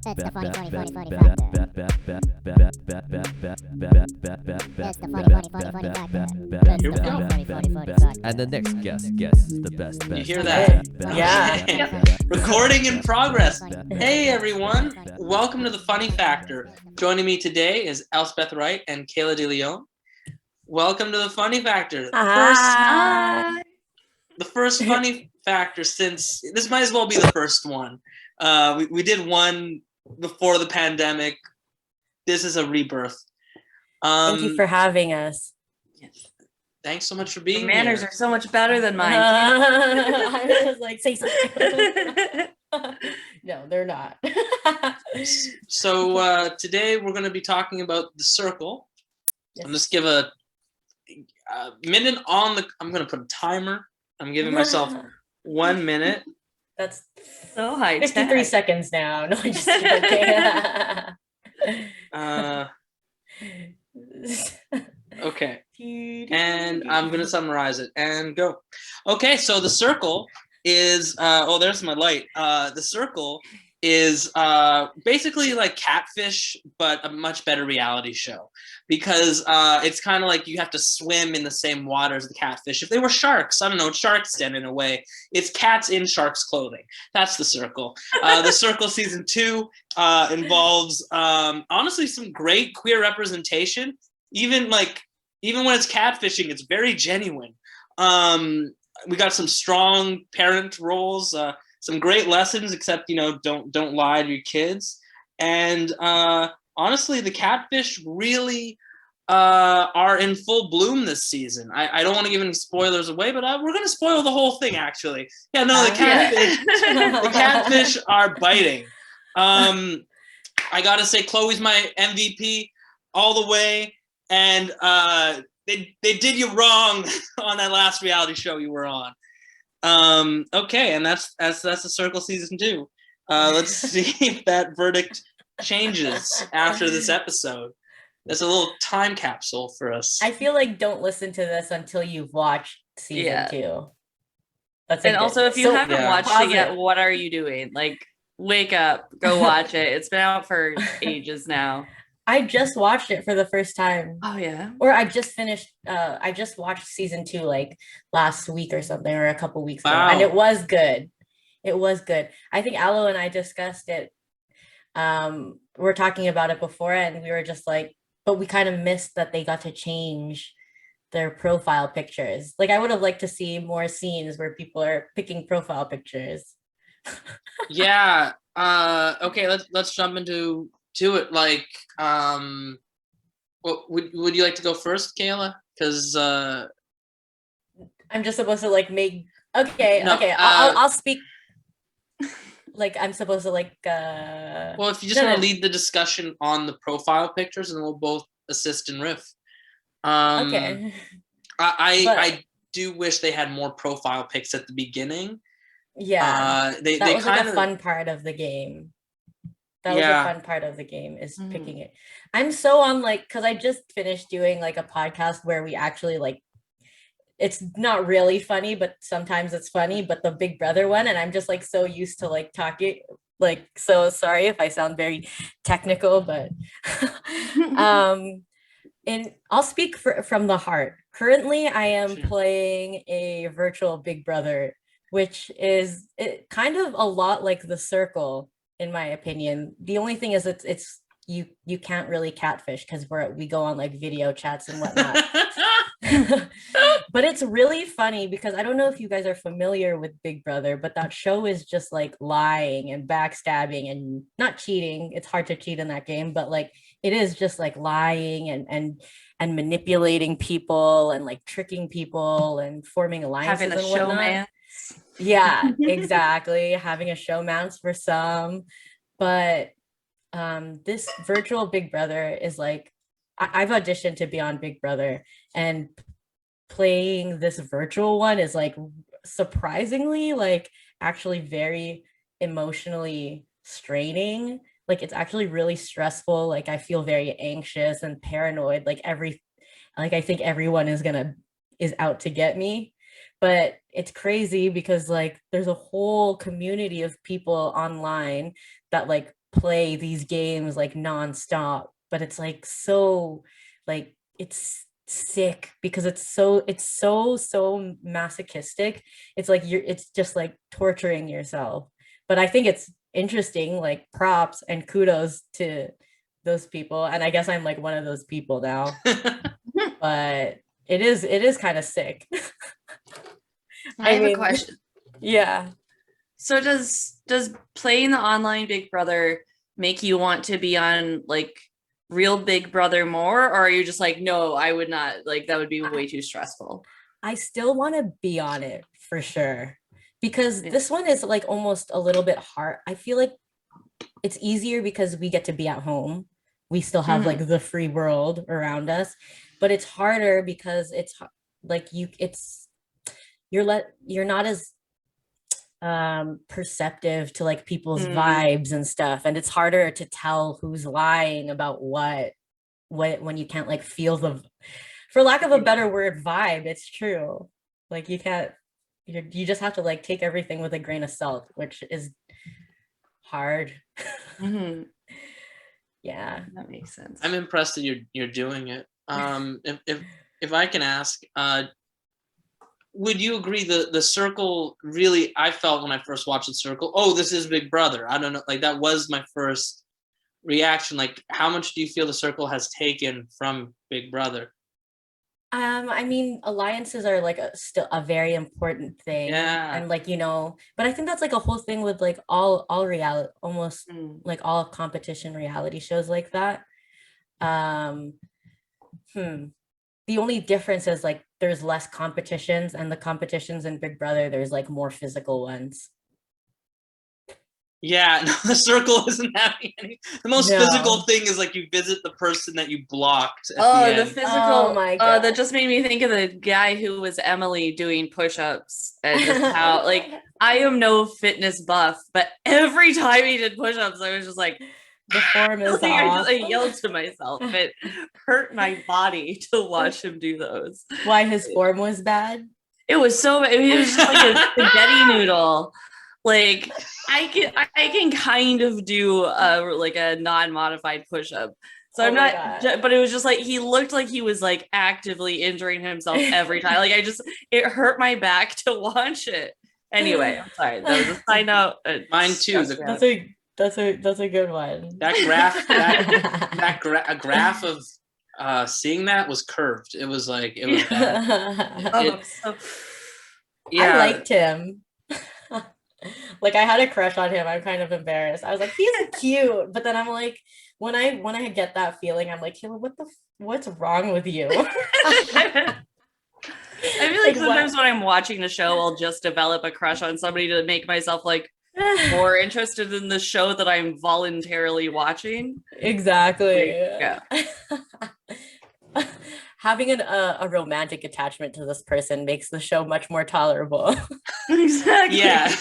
the funny factor. That's the funny factor. Here we go. And the next guest is the best. You hear that? Yeah. Recording in progress. Hey everyone, welcome to the Funny Factor. Joining me today is Elspeth Wright and Kayla de Leon. Welcome to the Funny Factor. The first Funny Factor since this might as well be the first one. We did one before the pandemic. This is a rebirth. Thank you for having us. Yes. Thanks so much for being Your manners here. are so much better than mine. I was like, say something. No, they're not. So today we're going to be talking about the circle. Yes. I'm just give a minute on the. I'm going to put a timer. I'm giving myself 1 minute. That's So high 53 tech. seconds now. No, I'm just joking. Okay. And I'm going to summarize it and go. Okay, so the circle is, there's my light. The circle is basically like Catfish, but a much better reality show. Because it's kind of like you have to swim in the same water as the catfish. If they were sharks, I don't know, Shark's Den in a way. It's cats in sharks' clothing. That's the circle. The circle season 2 involves, honestly, some great queer representation. Even when it's catfishing, it's very genuine. We got some strong parent roles, some great lessons, except, don't lie to your kids. And honestly, the catfish really are in full bloom this season. I don't want to give any spoilers away, but we're going to spoil the whole thing, actually. Yeah, no, the catfish are biting. I got to say, Chloe's my MVP all the way. And they did you wrong on that last reality show you were on. Okay, and that's the circle season 2. Let's see if that verdict changes after this episode. There's a little time capsule for us. I feel like don't listen to this until you've watched season 2. That's And also, if you haven't watched pause it yet, what are you doing? Like, wake up, go watch it. It's been out for ages now. I just watched it for the first time. Oh yeah. Or I just finished. I just watched season 2 like last week or something, or a couple weeks ago, and it was good. It was good. I think Alo and I discussed it. We were talking about it before, and we were just like, but we kind of missed that they got to change their profile pictures. Like, I would have liked to see more scenes where people are picking profile pictures. Yeah. Okay. Let's jump into it. Like, would you like to go first, Kayla? Because I'm just supposed to like make. Okay. No, okay. I'll speak. Like, I'm supposed to like. Well, if you just want to lead the discussion on the profile pictures, and we'll both assist and riff. Okay. I do wish they had more profile pics at the beginning. Yeah. They was kind like of a fun part of the game. That was Yeah. a fun part of the game, is picking it. I'm so on because I just finished doing like a podcast where we actually like, it's not really funny, but sometimes it's funny, but the Big Brother one, and I'm just like so used to like talking, like, so sorry if I sound very technical, but and I'll speak from the heart. Currently, I am playing a virtual Big Brother, which is kind of a lot like the circle, in my opinion. The only thing is it's you can't really catfish because we go on like video chats and whatnot. But it's really funny because I don't know if you guys are familiar with Big Brother, but that show is just like lying and backstabbing and not cheating. It's hard to cheat in that game, but like it is just like lying and manipulating people and like tricking people and forming alliances Having a and whatnot. showman. Yeah, exactly. Having a showmance for some. But this virtual Big Brother is like, I've auditioned to be on Big Brother, and playing this virtual one is like surprisingly like actually very emotionally straining. Like, it's actually really stressful. Like, I feel very anxious and paranoid. Like I think everyone is out to get me. But it's crazy because like there's a whole community of people online that like play these games like nonstop, but it's like so like it's sick because it's so masochistic. It's like it's just like torturing yourself. But I think it's interesting, like props and kudos to those people. And I guess I'm like one of those people now. But it is kind of sick. I have mean, a question. Yeah. So does playing the online Big Brother make you want to be on like real Big Brother more, or are you just like, no, I would not, like that would be way too stressful? I still want to be on it for sure, because Yeah. this one is like almost a little bit hard. I feel like it's easier because we get to be at home. We still have like the free world around us, but it's harder because it's like you're not as perceptive to like people's vibes and stuff, and it's harder to tell who's lying about what when you can't like feel the, for lack of a better word, vibe. It's true, like you can't, you just have to like take everything with a grain of salt, which is hard. Yeah, That makes sense. I'm impressed that you're doing it. If I can ask, would you agree the circle really, I felt when I first watched the circle, oh, this is Big Brother. I don't know, like that was my first reaction. Like, how much do you feel the circle has taken from Big Brother? I mean, alliances are like still a very important thing. Yeah. And like, but I think that's like a whole thing with like all reality, almost like all competition reality shows like that. The only difference is like there's less competitions, and the competitions in Big Brother, there's like more physical ones. Yeah, no, the circle isn't having any. The most physical thing is like you visit the person that you blocked at the end. Physical. Oh my God. That just made me think of the guy who was Emily doing push-ups, and just how like I am no fitness buff, but every time he did push-ups, I was just like, the form is like, off. I yelled to myself. It hurt my body to watch him do those. Why, his form was bad? It was so bad. It was just like a spaghetti noodle. Like I can kind of do like a non-modified push-up. So I'm not, but it was just like he looked like he was like actively injuring himself every time. Like it hurt my back to watch it. Anyway, I'm sorry. That was a side note. Mine too. That's a good one. That graph of seeing that was curved. It was like it was bad. Yeah. I liked him. Like I had a crush on him. I'm kind of embarrassed. I was like, he's cute, but then I'm like, when I get that feeling, I'm like, Kayla, what's wrong with you? I feel like sometimes when I'm watching the show, I'll just develop a crush on somebody to make myself like more interested in the show that I'm voluntarily watching. Exactly. Yeah. Having a romantic attachment to this person makes the show much more tolerable. Exactly. Yeah.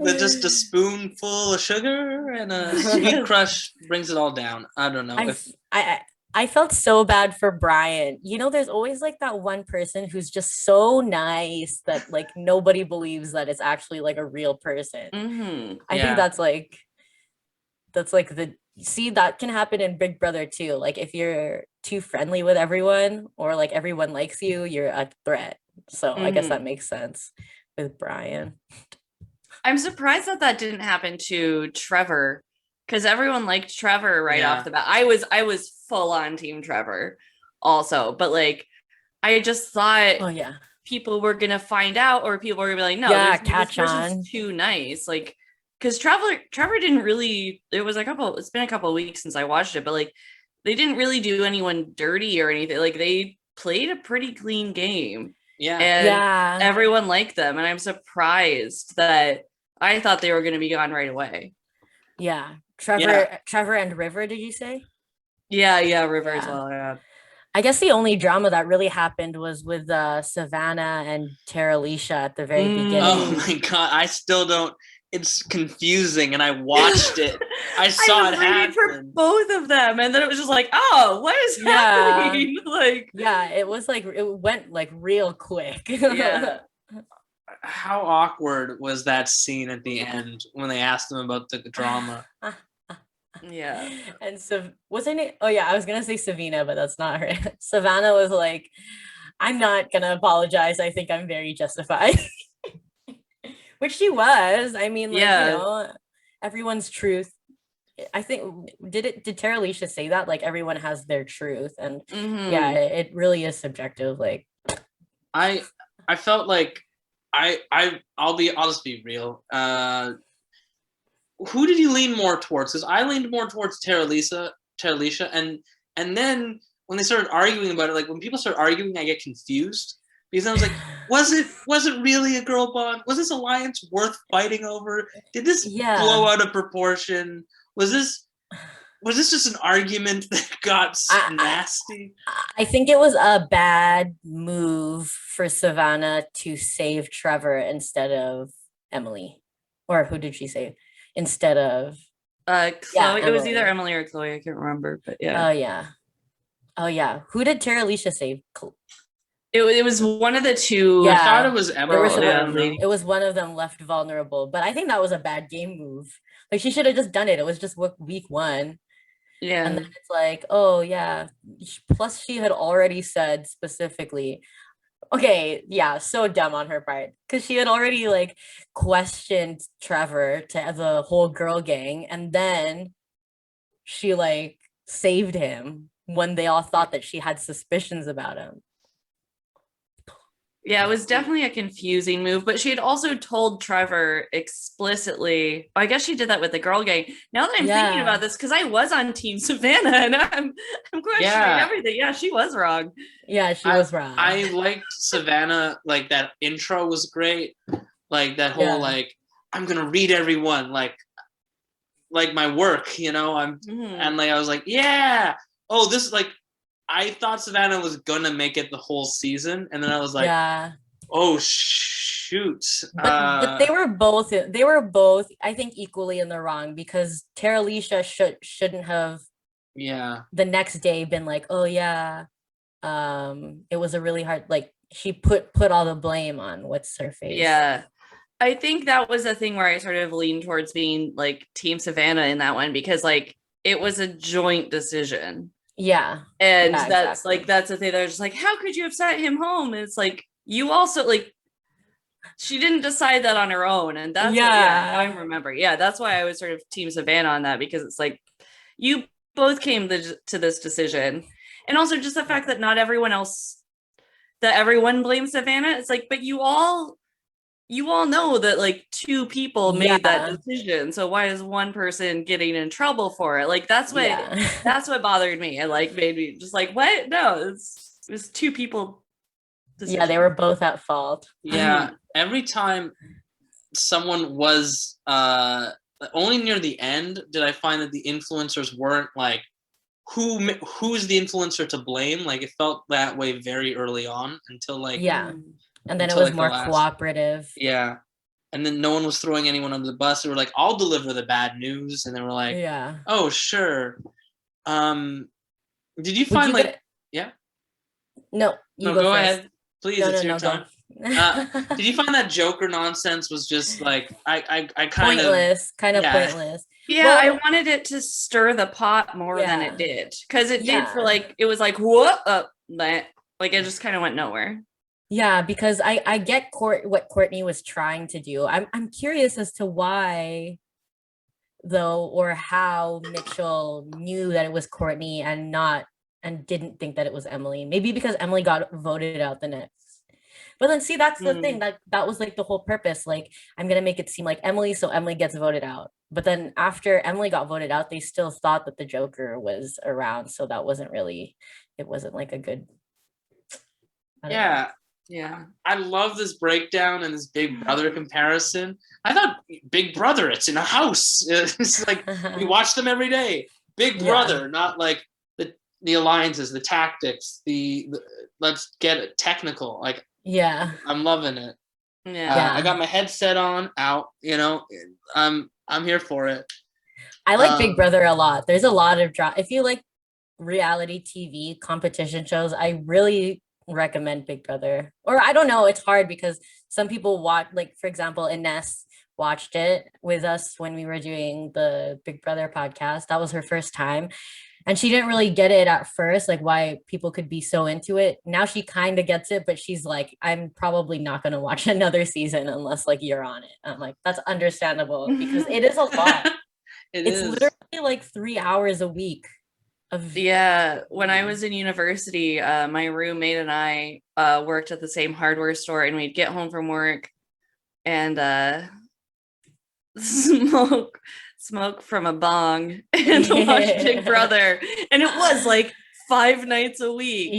Just a spoonful of sugar and a sweet crush brings it all down. I don't know. I felt so bad for Brian. There's always like that one person who's just so nice that like nobody believes that it's actually like a real person. I think that's like that can happen in Big Brother too. Like if you're too friendly with everyone, or like everyone likes you, you're a threat. So I guess that makes sense with Brian. I'm surprised that didn't happen to Trevor, because everyone liked Trevor right off the bat. I was full on team Trevor also, but like I just thought people were gonna find out, or people were gonna be like, no, this person's too nice. Like, because Trevor didn't really, it's been a couple of weeks since I watched it, but like they didn't really do anyone dirty or anything. Like they played a pretty clean game. And everyone liked them. And I'm surprised that I thought they were going to be gone right away. Yeah. Trevor and River, did you say? Yeah, River as well. Yeah. I guess the only drama that really happened was with Savannah and Terralisha at the very beginning. Oh my God. I still don't. It's confusing, and I watched it. I saw it happen for both of them, and then it was just like, oh, what is happening? Like, it was like it went like real quick. how awkward was that scene at the end when they asked him about the drama? Yeah. And so what's her name? Oh yeah, I was gonna say Savina, but that's not her. Savannah was like, I'm not gonna apologize. I think I'm very justified. Which she was. I mean, like, Yeah. you know, everyone's truth. I think did Tara Alicia say that? Like everyone has their truth. And Mhm. yeah, it really is subjective. Like I felt like I'll just be real. Who did you lean more towards? Because I leaned more towards Tara Alicia, and then when they started arguing about it, like when people start arguing, I get confused because I was like, was it really a girl bond? Was this alliance worth fighting over? Did this blow out of proportion? Was this just an argument that got nasty? I think it was a bad move for Savannah to save Trevor instead of Emily. Or who did she save? Instead of Chloe. It was either Emily or Chloe. I can't remember, but yeah. Oh yeah. Who did Tara Alicia save? It was one of the two. I thought it was Emily. It was one of them left vulnerable, but I think that was a bad game move. Like she should have just done it. It was just week 1. Yeah. And then it's like, oh yeah. Plus she had already said specifically, okay, yeah, so dumb on her part. Because she had already like questioned Trevor to the whole girl gang. And then she like saved him when they all thought that she had suspicions about him. Yeah, it was definitely a confusing move, but she had also told Trevor explicitly. I guess she did that with the girl gang. Now that I'm thinking about this, because I was on Team Savannah and I'm questioning everything. Yeah, she was wrong. Yeah, she was wrong. I liked Savannah, like that intro was great. Like that whole like, I'm gonna read everyone like my work, you know. And like I was like, yeah. Oh, this is like I thought Savannah was gonna make it the whole season, and then I was like, oh shoot. But they were both I think equally in the wrong, because Tara Alicia shouldn't have the next day been like, oh yeah, it was a really hard, like she put all the blame on what's her face. Yeah. I think that was a thing where I sort of leaned towards being like Team Savannah in that one, because like it was a joint decision. Yeah. And that's exactly. Like, that's the thing. They're just like, how could you have sent him home? And it's like, you also like, she didn't decide that on her own. And that's I remember. Yeah. That's why I was sort of Team Savannah on that, because it's like, you both came to this decision. And also just the fact that not everyone else, that everyone blames Savannah. It's like, but you all know that like 2 people made that decision. So why is one person getting in trouble for it? Like that's what bothered me. And like made me just like, what? No, it was 2 people. Yeah, they were both at fault. Yeah. Every time someone was only near the end did I find that the influencers weren't like who's the influencer to blame. Like it felt that way very early on until like and then it was like more cooperative. Yeah. And then no one was throwing anyone under the bus. They were like, I'll deliver the bad news. And they were like, oh, sure. Did you find No, you go ahead. Please, it's your time. Did you find that Joker nonsense was just like, I kind of pointless. Yeah, well, I wanted it to stir the pot more than it did. Because it did for like, it was like, what? Like it just kind of went nowhere. Yeah, because I get what Courtney was trying to do. I'm curious as to why, though, or how Mitchell knew that it was Courtney and didn't think that it was Emily. Maybe because Emily got voted out the next. But then see, that's the thing, that was like the whole purpose. Like, I'm gonna make it seem like Emily, so Emily gets voted out. But then after Emily got voted out, they still thought that the Joker was around. So that wasn't it wasn't like a good. Yeah, I love this breakdown and this Big Brother comparison. I thought Big Brother, it's in a house. It's like we watch them every day. Big Brother, not like the alliances, the tactics, the let's get it technical. Like I'm loving it. Yeah, I got my headset out. You know, I'm here for it. I like Big Brother a lot. There's a lot of drama. If you like reality TV competition shows, I really recommend Big Brother. Or I don't know, it's hard because some people watch, like for example, Ines watched it with us when we were doing the Big Brother podcast. That was her first time. And she didn't really get it at first, like why people could be so into it. Now she kind of gets it, but she's like, I'm probably not going to watch another season unless like you're on it. I'm like, that's understandable because it is a lot. It's literally like 3 hours a week. When I was in university, my roommate and I worked at the same hardware store, and we'd get home from work and smoke from a bong and watch Big Brother, and it was like 5 nights a week.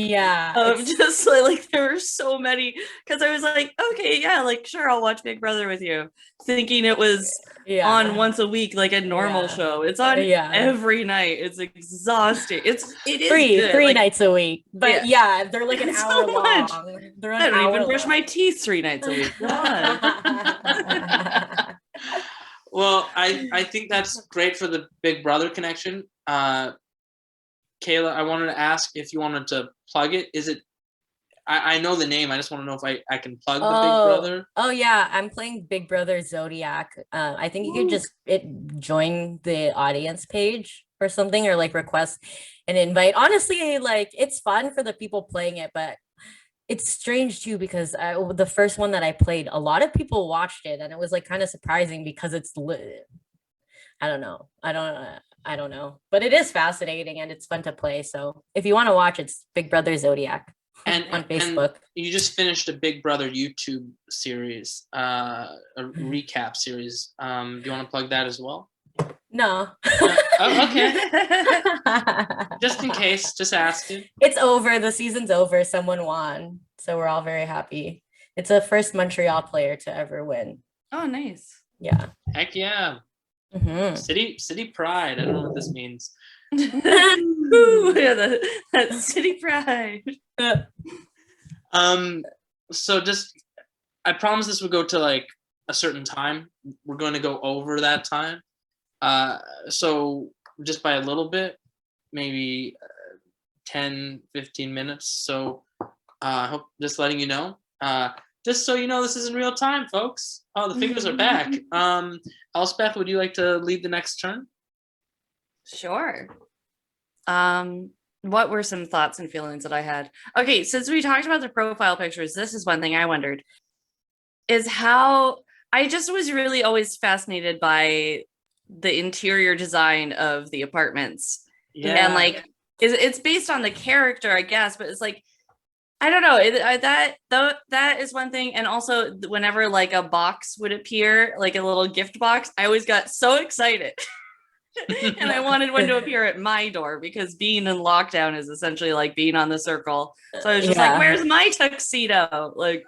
Just like there were so many, because I was like, okay, yeah, like sure, I'll watch Big Brother with you, thinking it was on once a week like a normal show. It's on every night. It's exhausting. It is three like, nights a week, but they're like an hour long. They're I don't even brush my teeth 3 nights a week. Well, I think that's great for the Big Brother connection. Kayla, I wanted to ask if you wanted to plug it. Is it? I know the name. I just want to know if I can plug the Big Brother. Oh yeah, I'm playing Big Brother Zodiac. I think you could just join the audience page or something, or like request an invite. Honestly, like it's fun for the people playing it, but it's strange too because the first one that I played, a lot of people watched it, and it was like kind of surprising because it's I don't know, but it is fascinating and it's fun to play. So if you want to watch, it's Big Brother Zodiac on Facebook. And you just finished a Big Brother YouTube series, a recap series. Do you want to plug that as well? No. Oh, okay. Just in case, just asking. It's over. The season's over. Someone won. So we're all very happy. It's the first Montreal player to ever win. Oh, nice. Yeah. Heck yeah. Mm-hmm. City pride. I don't know what this means. Ooh, yeah, that city pride. So just, I promise this would go to like a certain time. We're going to go over that time. So just by a little bit, maybe 10, 15 minutes. So I hope just letting you know, just so you know, this is in real time, folks. Oh, the fingers are back. Elspeth, would you like to lead the next turn? Sure. What were some thoughts and feelings that I had? Okay, since we talked about the profile pictures, this is one thing I wondered, is how I just was really always fascinated by the interior design of the apartments. Yeah. And like it's based on the character, I guess, but it's like, I don't know, that is one thing. And also whenever like a box would appear, like a little gift box, I always got so excited. And I wanted one to appear at my door, because being in lockdown is essentially like being on the circle. So I was just like, where's my tuxedo? Like,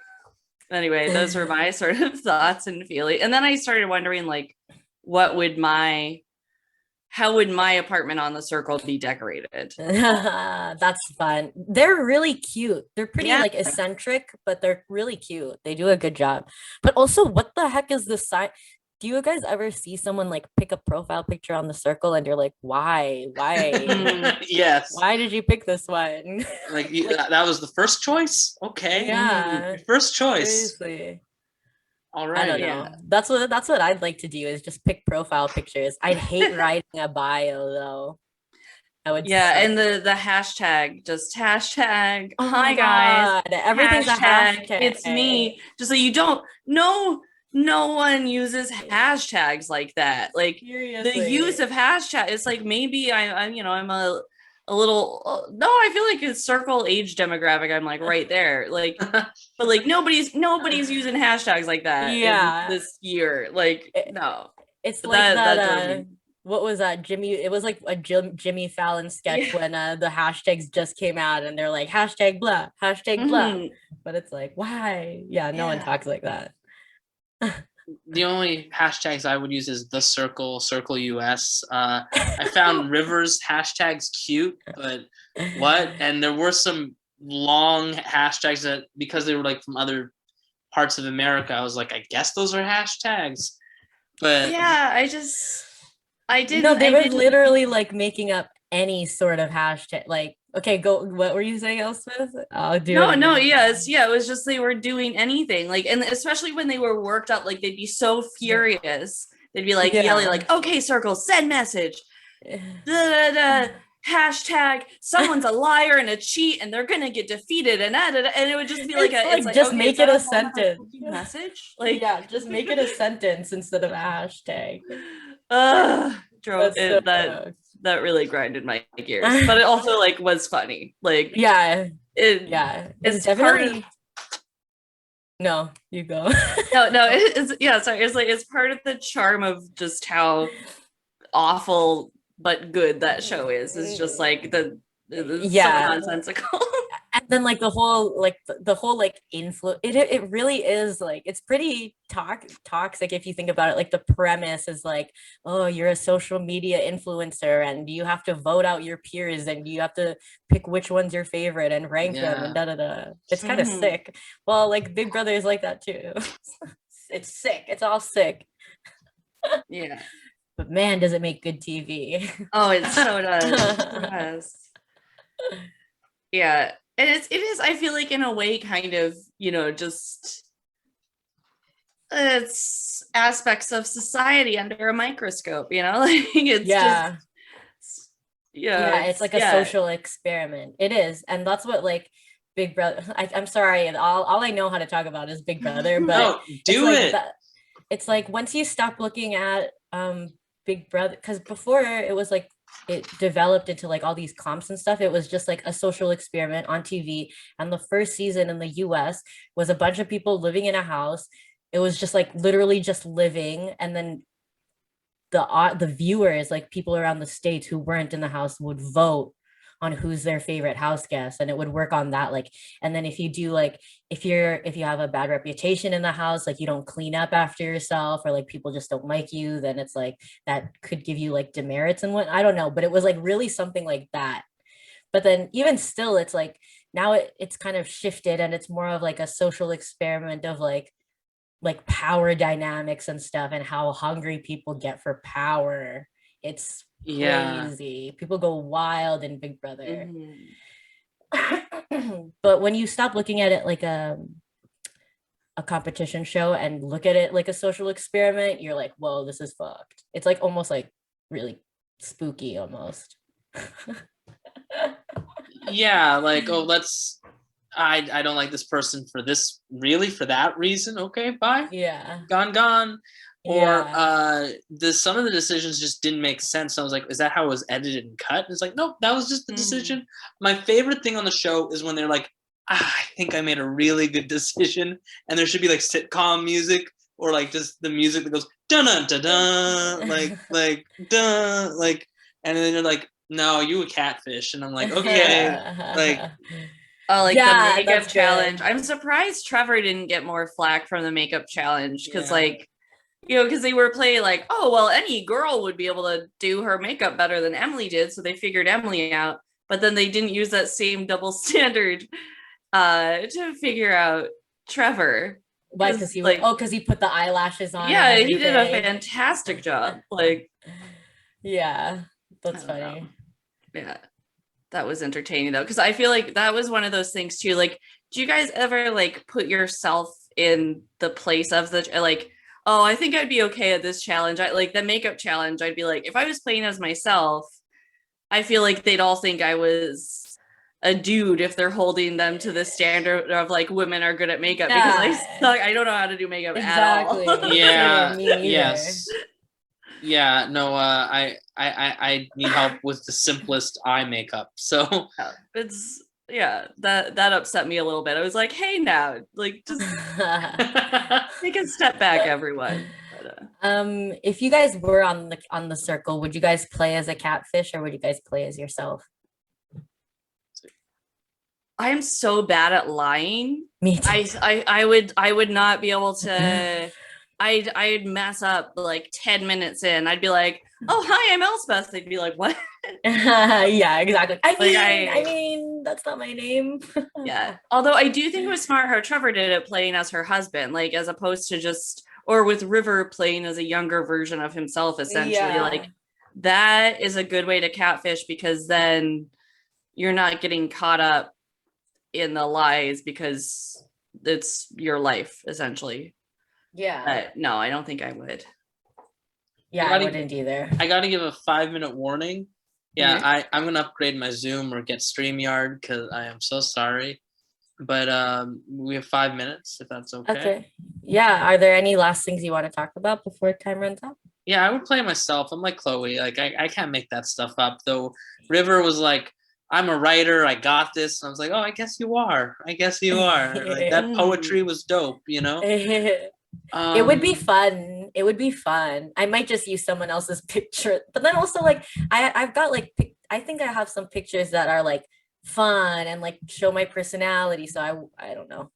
anyway, those were my sort of thoughts and feelings. And then I started wondering, like, how would my apartment on the circle be decorated? That's fun. They're really cute. They're pretty like eccentric, but they're really cute. They do a good job. But also, what the heck is the sign? Do you guys ever see someone like pick a profile picture on the circle and you're like, why? Yes. Why did you pick this one? Like, that was the first choice? Okay. Yeah. First choice. Seriously. All right. I don't know. That's what I'd like to do, is just pick profile pictures. I'd hate writing a bio though. I would. Yeah, and the hashtag, just hashtag. Oh hi guys. Everything's hashtag, a hashtag. It's me. Just so you don't know. No one uses hashtags like that. Like, seriously. The use of hashtag, it's like, maybe I'm a little, no, I feel like it's circle age demographic. I'm like right there. Like, but like nobody's using hashtags like that this year. Like, no. It's like that what was that, Jimmy? It was like a Jimmy Fallon sketch when the hashtags just came out and they're like hashtag blah, hashtag blah. But it's like, why? Yeah, no one talks like that. The only hashtags I would use is the circle US. I found Rivers hashtags cute, but what? And there were some long hashtags that, because they were like from other parts of America, I was like, I guess those are hashtags. But yeah, I didn't. No, they were literally like making up any sort of hashtag. Like, okay, go. What were you saying, Elspeth? I'll do No, it no, again. yes, yeah. It was just they were doing anything, like, and especially when they were worked up, like they'd be so furious. They'd be like yelling, Yeah. like, "Okay, circle, send message, da, da, da, hashtag, someone's a liar and a cheat, and they're gonna get defeated," and that, and it would just be like It's a, like, it's like, just okay, make is that it a a whole nother sentence. fucking message? Like, Yeah, just make it a sentence instead of a hashtag. drove That's so it, that really grinded my gears, but it also like was funny. Like, yeah, it, yeah. it's part definitely. of No, you go. no, it's yeah, sorry, it's like it's part of the charm of just how awful but good that show is. It's just like it's so Yeah. nonsensical. And then like the whole like the whole like influence, it really is like, it's pretty toxic if you think about it. Like the premise is like, oh, you're a social media influencer and you have to vote out your peers and you have to pick which one's your favorite and rank them and da da da. It's kind of Mhm. sick. Well, like Big Brother is like that too. It's sick. It's all sick. Yeah. But man, does it make good TV. Oh, it so does. Yes. Yeah. And it is, I feel like in a way kind of, just it's aspects of society under a microscope, like it's Yeah. just Yeah, it's like a social experiment. It is. And that's what like Big Brother, I'm sorry, all I know how to talk about is Big Brother, but No, do like it. It's like once you stop looking at Big Brother, because before it was like it developed into like all these comps and stuff. It was just like a social experiment on TV. And the first season in the US was a bunch of people living in a house. It was just like literally just living, and then the viewers, like people around the states who weren't in the house, would vote on who's their favorite house guest, and it would work on that. Like, and then if you do like, if you have a bad reputation in the house, like you don't clean up after yourself, or like people just don't like you, then it's like that could give you like demerits and what, I don't know, but it was like really something like that. But then even still, it's like now it's kind of shifted, and it's more of like a social experiment of like power dynamics and stuff, and how hungry people get for power. It's crazy. People go wild in Big Brother. But when you stop looking at it like a competition show and look at it like a social experiment, you're like, whoa, this is fucked. It's like almost like really spooky almost. Yeah, like, oh, I don't like this person for that reason. Okay, bye. Yeah. Gone. Or Yeah. some of the decisions just didn't make sense. I was like, is that how it was edited and cut? And it's like, nope, that was just the decision. My favorite thing on the show is when they're like, I think I made a really good decision, and there should be like sitcom music, or like just the music that goes dun dun dun dun, like dun, like, and then they're like, no, you a catfish, and I'm like, okay, like, oh, like Yeah, the makeup that's challenge. good. I'm surprised Trevor didn't get more flack from the makeup challenge, because Yeah. like, because they were playing like, oh, well, any girl would be able to do her makeup better than Emily did, so they figured Emily out. But then they didn't use that same double standard to figure out Trevor. Why? Because he like, because he put the eyelashes on. yeah, and he did a everything. fantastic job. Like, Yeah, that's I don't know. funny. Yeah, that was entertaining though, because I feel like that was one of those things too. Like, do you guys ever like put yourself in the place of the like, oh, I think I'd be okay at this challenge. I like the makeup challenge. I'd be like, if I was playing as myself, I feel like they'd all think I was a dude if they're holding them to the standard of like women are good at makeup, because I suck. I don't know how to do makeup Exactly. at all. Yeah. Me neither. Yes. Yeah. No. I need help with the simplest eye makeup. So It's that upset me a little bit. I was like, hey, now, like, just take a step back, everyone. But, if you guys were on the circle, would you guys play as a catfish, or would you guys play as yourself? I'm so bad at lying. Me too. I would not be able to. I'd mess up like 10 minutes in. I'd be like, oh, hi, I'm Elspeth. They'd be like, what? Yeah, exactly. I Like, mean, that's not my name. Yeah. Although I do think it was smart how Trevor did it, playing as her husband, like as opposed to just, or with River playing as a younger version of himself, essentially. Yeah. Like, that is a good way to catfish, because then you're not getting caught up in the lies because it's your life essentially. Yeah. But no, I don't think I would. Yeah, gotta- I wouldn't either. I got to give a 5-minute warning. Yeah, Mhm. I'm going to upgrade my Zoom or get StreamYard because I am so sorry. But we have 5 minutes, if that's okay. Okay. Yeah. Are there any last things you want to talk about before time runs out? Yeah, I would play myself. I'm like Chloe. Like, I can't make that stuff up. Though River was like, I'm a writer. I got this. And I was like, oh, I guess you are. I guess you are. Like, that poetry was dope, you know? It would be fun. It would be fun. I might just use someone else's picture, but then also like I've got like I think I have some pictures that are like fun and like show my personality. So I don't know.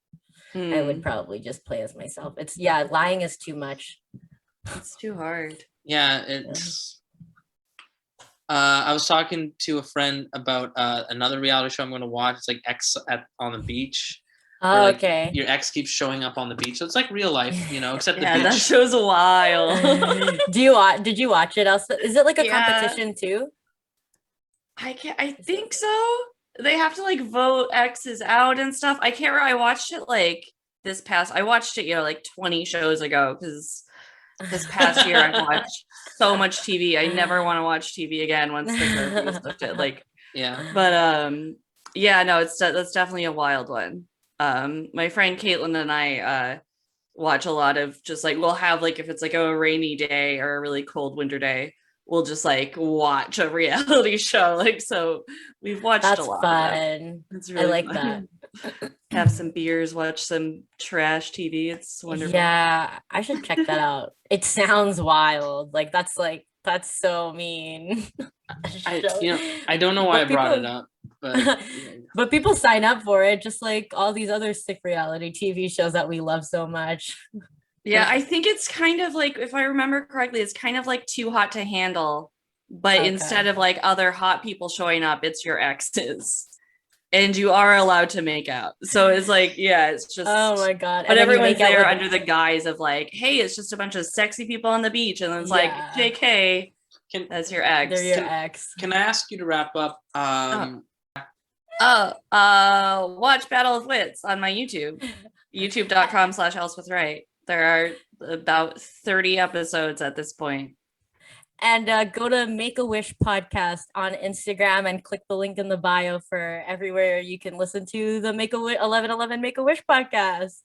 I would probably just play as myself. It's lying is too much. It's too hard. Yeah, it's. I was talking to a friend about another reality show I'm going to watch. It's like X on the beach. Oh, where, like, okay. Your ex keeps showing up on the beach, so it's like real life, you know, except Yeah, the that beach. show's wild. Did you watch it, Elspeth? Is it like a Yeah. competition too? I think so. They have to like vote X's out and stuff. I can't remember. I watched it like I watched it, like 20 shows ago, because this past year I've watched so much TV. I never want to watch TV again once the curfew is lifted. Like, Yeah. but yeah, no, that's definitely a wild one. My friend Caitlin and I watch a lot of just like, we'll have like, if it's like a rainy day or a really cold winter day, we'll just like watch a reality show. Like, so we've watched That's a lot. fun. It's I really like fun. that. Have some beers, watch some trash TV. It's wonderful. Yeah, I should check that out. It sounds wild. Like that's so mean. I don't know why I brought it up, but but people sign up for it, just like all these other sick reality TV shows that we love so much. Yeah, I think it's kind of like, if I remember correctly, it's kind of like Too Hot to Handle, but Okay. instead of like other hot people showing up, it's your exes. And you are allowed to make out. So it's like, yeah, it's just, Oh my god. but And then you everyone's make out there with- under the guise of like, hey, it's just a bunch of sexy people on the beach. And then it's like, Yeah. JK, that's your ex. They're your ex. can I ask you to wrap up? Watch Battle of Wits on my YouTube, youtube.com/Elspeth Wright. There are about 30 episodes at this point. And go to Make a Wish podcast on Instagram and click the link in the bio for everywhere you can listen to the 1111 Make a Wish podcast.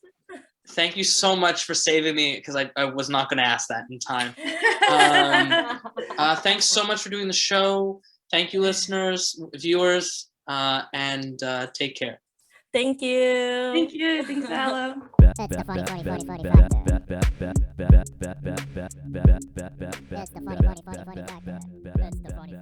Thank you so much for saving me, because I was not going to ask that in time. Thanks so much for doing the show. Thank you, listeners, viewers, and take care. Thank you. Thank you. Thanks, Alo. That's the funny factor. That's the funny factor. That's the funny